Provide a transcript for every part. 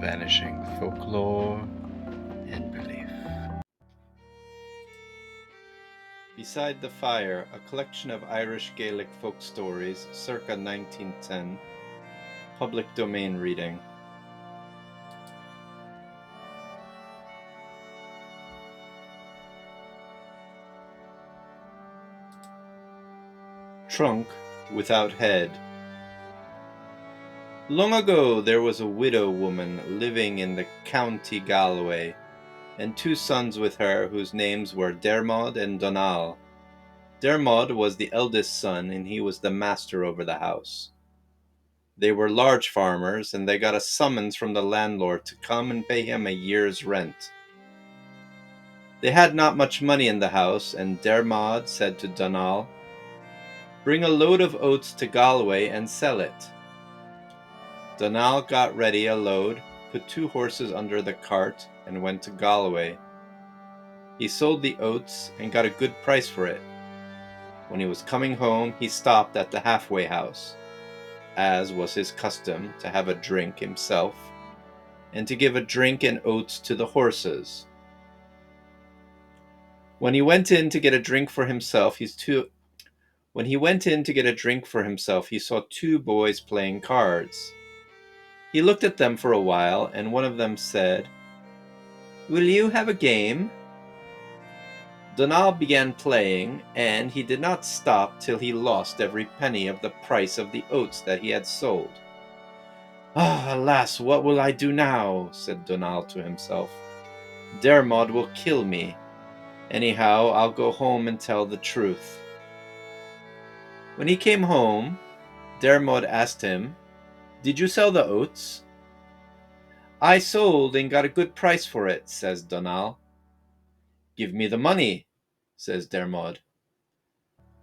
vanishing folklore and belief. Beside the Fire, a collection of Irish Gaelic folk stories, circa 1910, public domain reading. Trunk without head. Long ago there was a widow woman living in the county Galway, and two sons with her whose names were Dermod and Donal. Dermod was the eldest son, and he was the master over the house. They were large farmers, and they got a summons from the landlord to come and pay him a year's rent. They had not much money in the house, and Dermod said to Donal, "Bring a load of oats to Galway and sell it." Donal got ready a load, put 2 horses under the cart, and went to Galway. He sold the oats and got a good price for it. When he was coming home, he stopped at the halfway house, as was his custom, to have a drink himself, and to give a drink and oats to the horses. When he went in to get a drink for himself, he saw 2 boys playing cards. He looked at them for a while, and one of them said, "Will you have a game?" Donal began playing, and he did not stop till he lost every penny of the price of the oats that he had sold. "Ah, alas, what will I do now?" said Donal to himself. "Dermod will kill me. Anyhow, I'll go home and tell the truth." When he came home, Dermod asked him, "Did you sell the oats?" "I sold and got a good price for it," says Donal. "Give me the money," says Dermod.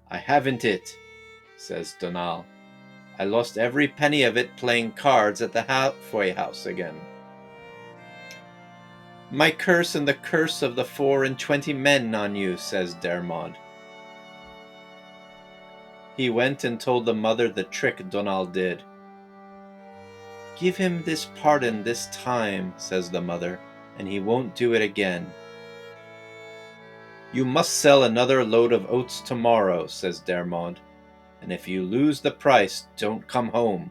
"I haven't it," says Donal. "I lost every penny of it playing cards at the halfway house again." "My curse and the curse of the 24 men on you," says Dermod. He went and told the mother the trick Donal did. "Give him this pardon this time," says the mother, "and he won't do it again." "You must sell another load of oats tomorrow," says Dermod, "and if you lose the price, don't come home."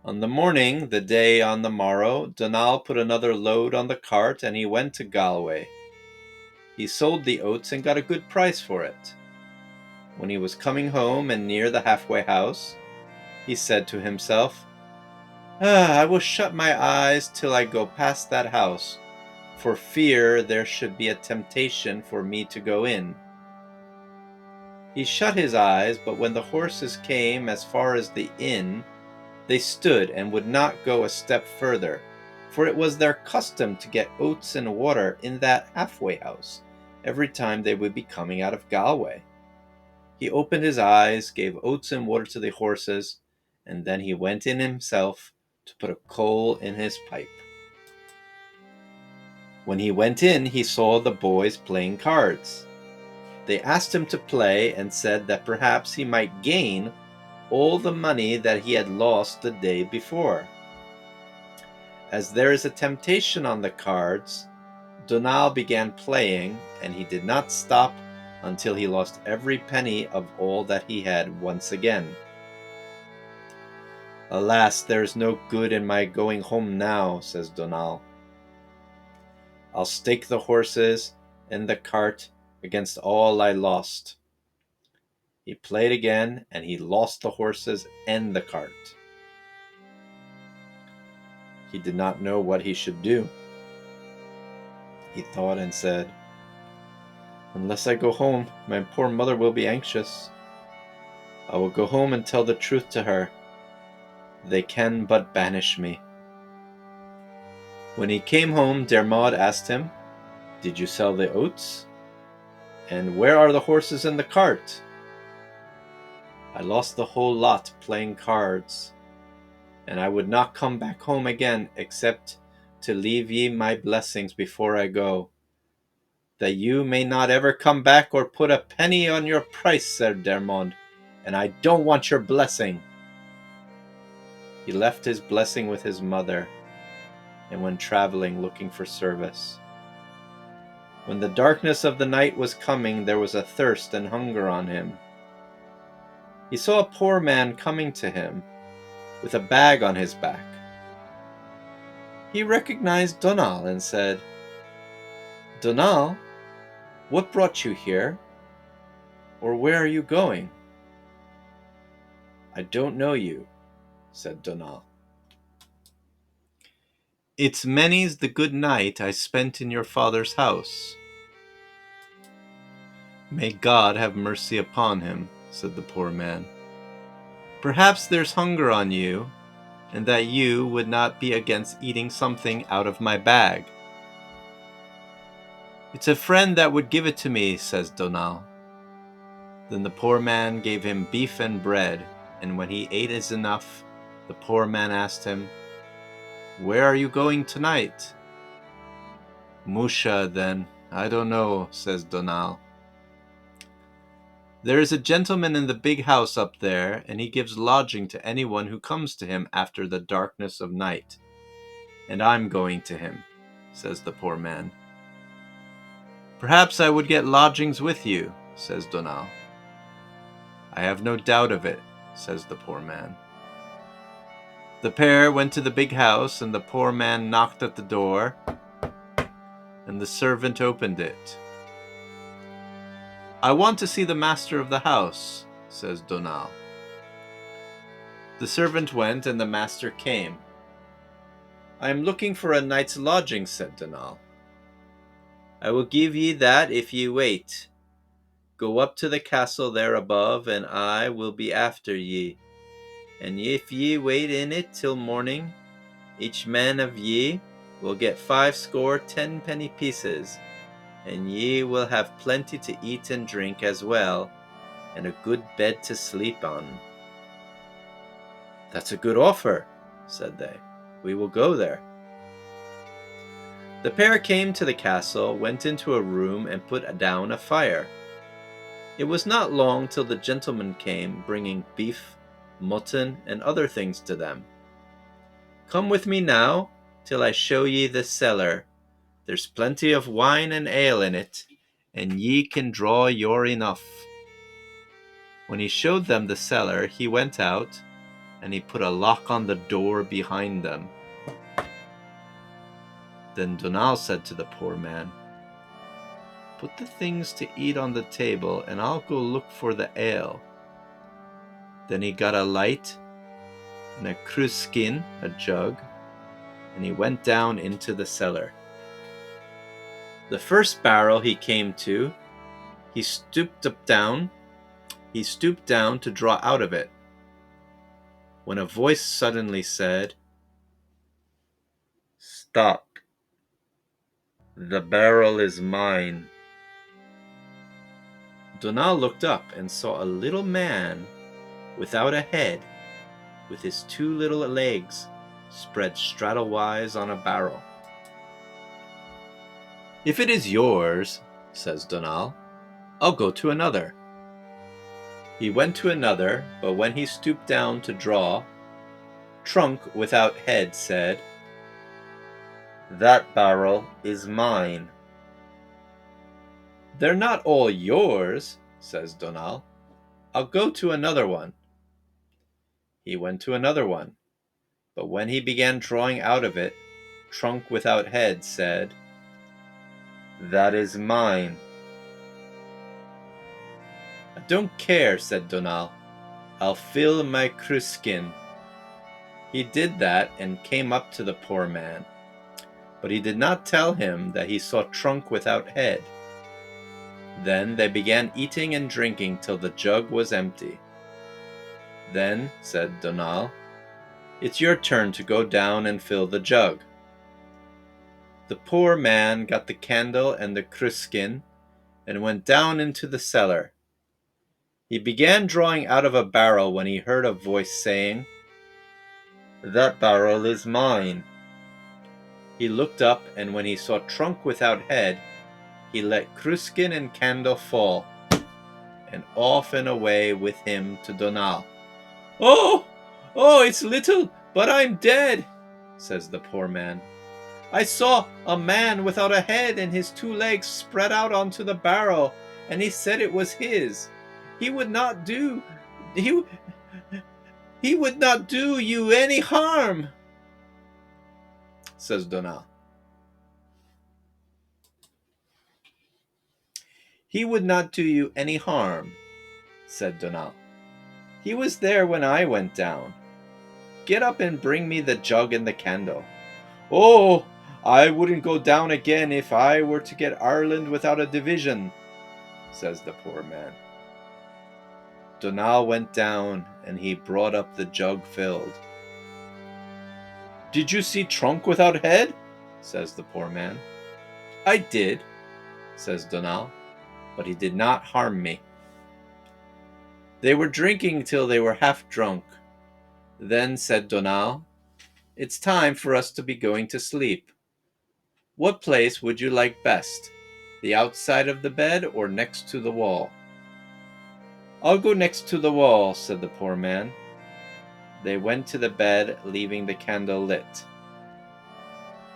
On the morning, the day on the morrow, Donal put another load on the cart, and he went to Galway. He sold the oats and got a good price for it. When he was coming home and near the halfway house, he said to himself, "I will shut my eyes till I go past that house, for fear there should be a temptation for me to go in." He shut his eyes, but when the horses came as far as the inn, they stood and would not go a step further, for it was their custom to get oats and water in that halfway house every time they would be coming out of Galway. He opened his eyes, gave oats and water to the horses, and then he went in himself to put a coal in his pipe. When he went in, he saw the boys playing cards. They asked him to play and said that perhaps he might gain all the money that he had lost the day before. As there is a temptation on the cards, Donal began playing, and he did not stop until he lost every penny of all that he had once again. "Alas, there is no good in my going home now," says Donal. "I'll stake the horses and the cart against all I lost." He played again, and he lost the horses and the cart. He did not know what he should do. He thought and said, "Unless I go home, my poor mother will be anxious. I will go home and tell the truth to her. They can but banish me." When he came home, Dermod asked him, "Did you sell the oats? And where are the horses and the cart?" "I lost the whole lot playing cards, and I would not come back home again except to leave ye my blessings before I go." "That you may not ever come back or put a penny on your price," said Dermod, "and I don't want your blessing." He left his blessing with his mother, and went traveling looking for service. When the darkness of the night was coming, there was a thirst and hunger on him. He saw a poor man coming to him, with a bag on his back. He recognized Donal and said, "Donal, what brought you here? Or where are you going?" "I don't know you," said Donal. "It's many's the good night I spent in your father's house." "May God have mercy upon him," said the poor man. "Perhaps there's hunger on you, and that you would not be against eating something out of my bag." "It's a friend that would give it to me," says Donal. Then the poor man gave him beef and bread, and when he ate his enough, the poor man asked him, "Where are you going tonight?" "Musha, then, I don't know," says Donal. "There is a gentleman in the big house up there, and he gives lodging to anyone who comes to him after the darkness of night. And I'm going to him," says the poor man. "Perhaps I would get lodgings with you," says Donal. "I have no doubt of it," says the poor man. The pair went to the big house, and the poor man knocked at the door, and the servant opened it. "I want to see the master of the house," says Donal. The servant went, and the master came. "I am looking for a night's lodging," said Donal. "I will give ye that if ye wait. Go up to the castle there above, and I will be after ye. And if ye wait in it till morning, each man of ye will get 50 10-penny pieces, and ye will have plenty to eat and drink as well, and a good bed to sleep on." "That's a good offer," said they. "We will go there." The pair came to the castle, went into a room, and put down a fire. It was not long till the gentleman came, bringing beef, mutton, and other things to them. "Come with me now, till I show ye the cellar. There's plenty of wine and ale in it, and ye can draw your enough." When he showed them the cellar, he went out, and he put a lock on the door behind them. Then Donal said to the poor man, "Put the things to eat on the table, and I'll go look for the ale." Then he got a light and a cruskin, a jug, and he went down into the cellar. The first barrel he came to, he stooped down to draw out of it, when a voice suddenly said, "Stop. The barrel is mine." Donal looked up and saw a little man without a head, with his 2 little legs spread straddlewise on a barrel. "If it is yours," says Donal, "I'll go to another." He went to another, but when he stooped down to draw, Trunk without head said, "That barrel is mine." "They're not all yours," says Donal. "I'll go to another one." He went to another one, but when he began drawing out of it, Trunk without head said, "That is mine." "I don't care," said Donal. "I'll fill my cruskin." He did that and came up to the poor man, but he did not tell him that he saw Trunk without head. Then they began eating and drinking till the jug was empty. "Then," said Donal, "it's your turn to go down and fill the jug." The poor man got the candle and the cruskin and went down into the cellar. He began drawing out of a barrel when he heard a voice saying, "That barrel is mine." He looked up, and when he saw Trunk without head, he let cruskin and candle fall, and off and away with him to Donal. "Oh, it's little "But I'm dead," says the poor man. "I saw a man without a head and his 2 legs spread out onto the barrel, and he said it was his. He would not do he would not do you any harm," says Donal. "He would not do you any harm," said Donal. "He was there when I went down. Get up and bring me the jug and the candle." "Oh, I wouldn't go down again if I were to get Ireland without a division," says the poor man. Donal went down, and he brought up the jug filled. "Did you see trunk without head?" says the poor man. "I did," says Donal, "but he did not harm me." They were drinking till they were half drunk. Then said Donal, "It's time for us to be going to sleep. What place would you like best, the outside of the bed or next to the wall?" "I'll go next to the wall," said the poor man. They went to the bed, leaving the candle lit.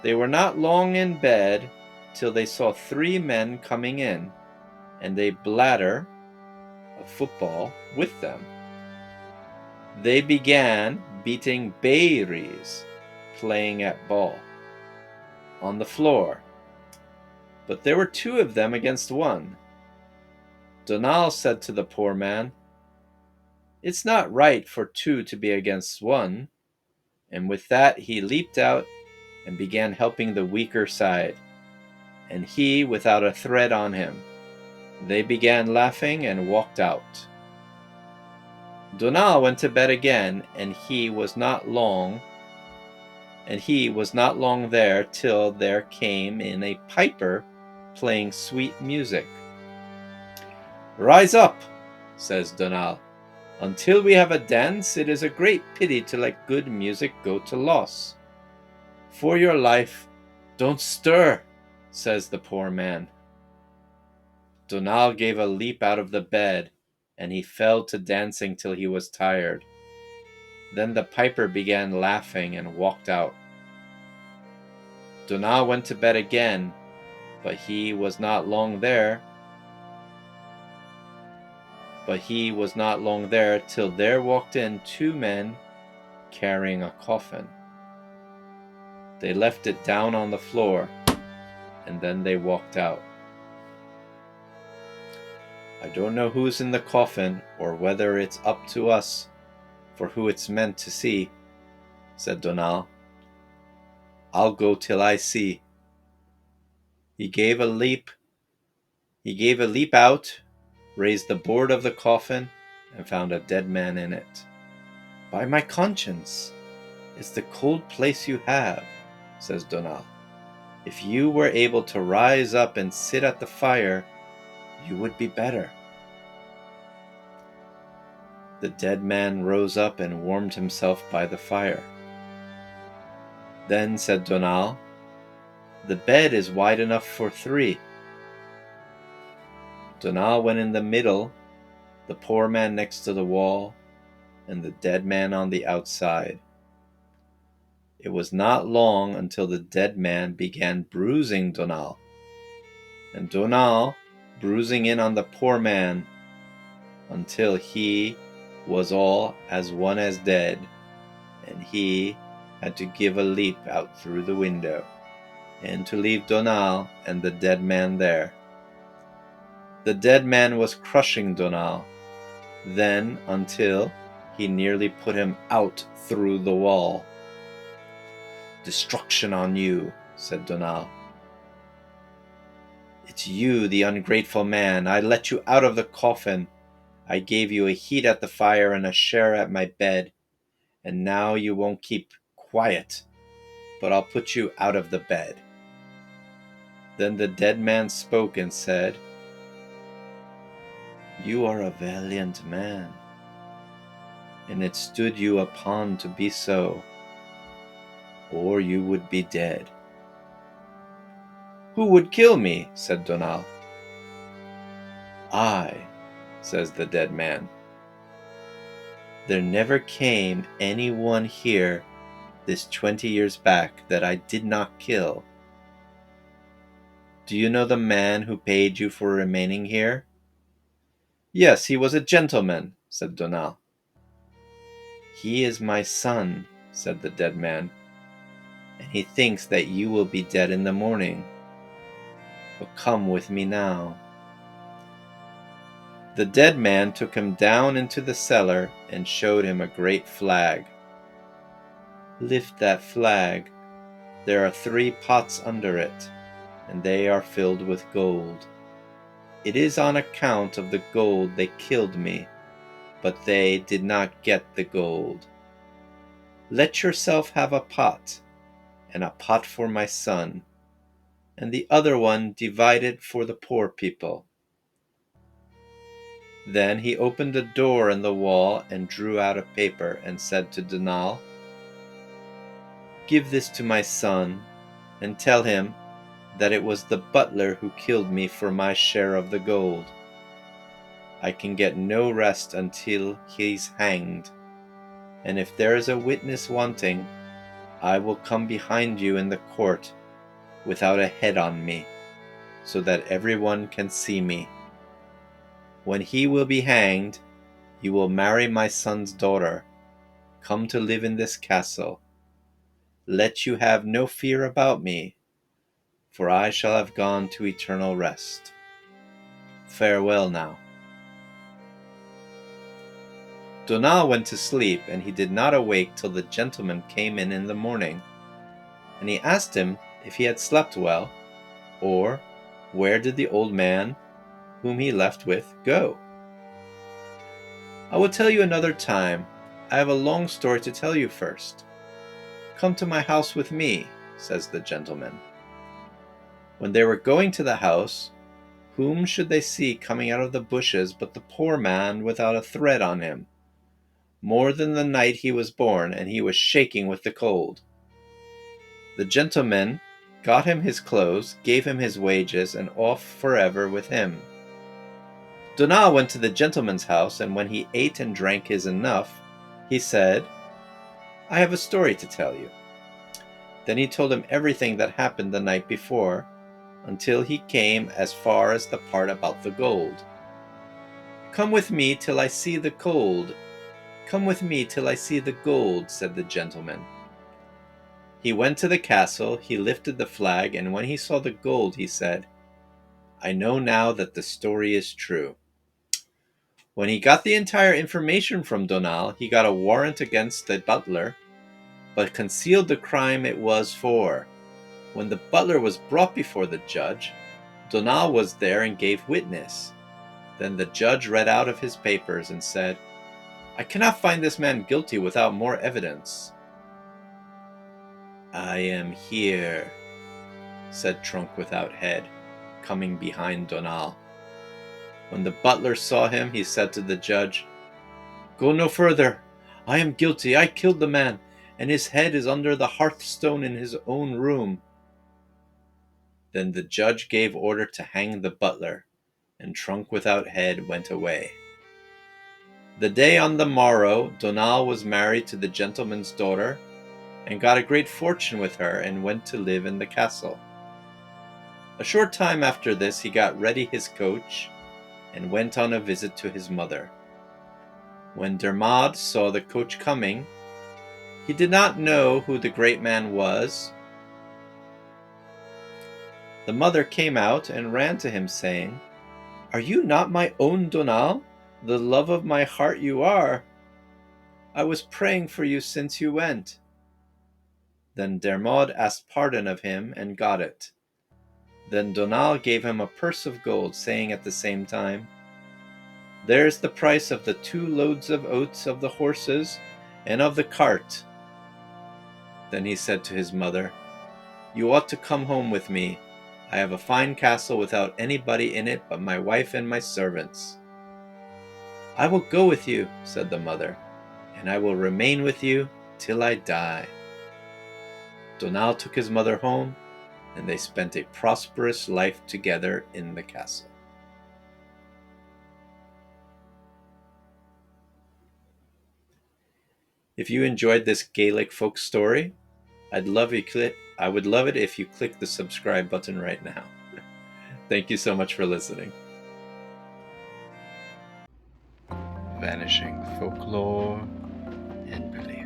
They were not long in bed till they saw 3 men coming in, and a bladder, a football, with them. They began beating béaloidis, playing at ball, on the floor, but there were 2 of them against 1. Donal said to the poor man, "It's not right for 2 to be against 1," and with that he leaped out and began helping the weaker side, and he without a thread on him. They began laughing and walked out. Donal went to bed again, and he was not long there till there came in a piper playing sweet music. "Rise up," says Donal. "Until we have a dance, it is a great pity to let good music go to loss. For your life, don't stir," says the poor man. Donal gave a leap out of the bed, and he fell to dancing till he was tired. Then the piper began laughing and walked out. Donal went to bed again, but he was not long there till there walked in 2 men carrying a coffin. They left it down on the floor, and then they walked out. "I don't know who's in the coffin, or whether it's up to us for who it's meant to see," said Donal. "I'll go till I see." He gave a leap out, raised the board of the coffin, and found a dead man in it. "By my conscience, it's the cold place you have," says Donal. "If you were able to rise up and sit at the fire, you would be better." The dead man rose up and warmed himself by the fire. Then said Donal, "The bed is wide enough for 3. Donal went in the middle, the poor man next to the wall, and the dead man on the outside. It was not long until the dead man began bruising Donal, and Donal bruising in on the poor man, until he was all as one as dead, and he had to give a leap out through the window, and to leave Donal and the dead man there. The dead man was crushing Donal, then until he nearly put him out through the wall. "Destruction on you," said Donal. "It's you, the ungrateful man. I let you out of the coffin. I gave you a heat at the fire and a share at my bed, and now you won't keep quiet, but I'll put you out of the bed." Then the dead man spoke and said, "You are a valiant man, and it stood you upon to be so, or you would be dead." "Who would kill me?" said Donal. "I," says the dead man. "There never came any one here this 20 years back that I did not kill. Do you know the man who paid you for remaining here? Yes, he was a gentleman, said Donal. He is my son, said the dead man, and he thinks that you will be dead in the morning. But come with me now. The dead man took him down into the cellar and showed him a great flag. Lift that flag. There are 3 pots under it, and they are filled with gold. It is on account of the gold they killed me, but they did not get the gold. Let yourself have a pot, and a pot for my son, and the other one divided for the poor people. Then he opened a door in the wall and drew out a paper and said to Donal, Give this to my son, and tell him that it was the butler who killed me for my share of the gold. I can get no rest until he's hanged, and if there is a witness wanting, I will come behind you in the court without a head on me, so that everyone can see me. When he will be hanged, you will marry my son's daughter. Come to live in this castle. Let you have no fear about me, for I shall have gone to eternal rest. Farewell now. Donal went to sleep, and he did not awake till the gentleman came in the morning, and he asked him if he had slept well, or where did the old man whom he left with go. I will tell you another time. I have a long story to tell you first. Come to my house with me, says the gentleman. When they were going to the house, whom should they see coming out of the bushes but the poor man without a thread on him, more than the night he was born, and he was shaking with the cold. The gentleman got him his clothes, gave him his wages, and off forever with him. Donal went to the gentleman's house, and when he ate and drank his enough, he said, I have a story to tell you. Then he told him everything that happened the night before, until he came as far as the part about the gold. Come with me till I see the gold. Come with me till I see the gold, said the gentleman. He went to the castle, he lifted the flag, and when he saw the gold, he said, I know now that the story is true. When he got the entire information from Donal, he got a warrant against the butler, but concealed the crime it was for. When the butler was brought before the judge, Donal was there and gave witness. Then the judge read out of his papers and said, I cannot find this man guilty without more evidence. I am here, said Trunk without head, coming behind Donal. When the butler saw him, he said to the judge, Go no further. I am guilty. I killed the man, and his head is under the hearthstone in his own room. Then the judge gave order to hang the butler, and Trunk without head went away. The day on the morrow, Donal was married to the gentleman's daughter, and got a great fortune with her, and went to live in the castle. A short time after this, he got ready his coach, and went on a visit to his mother. When Dermod saw the coach coming, he did not know who the great man was. The mother came out and ran to him, saying, Are you not my own Donal? The love of my heart you are. I was praying for you since you went. Then Dermod asked pardon of him and got it. Then Donal gave him a purse of gold, saying at the same time, There's the price of the 2 loads of oats of the horses and of the cart. Then he said to his mother, You ought to come home with me. I have a fine castle without anybody in it but my wife and my servants. I will go with you, said the mother, and I will remain with you till I die. Donal took his mother home, and they spent a prosperous life together in the castle. If you enjoyed this Gaelic folk story, I would love it if you click the subscribe button right now. Thank you so much for listening. Vanishing folklore and belief.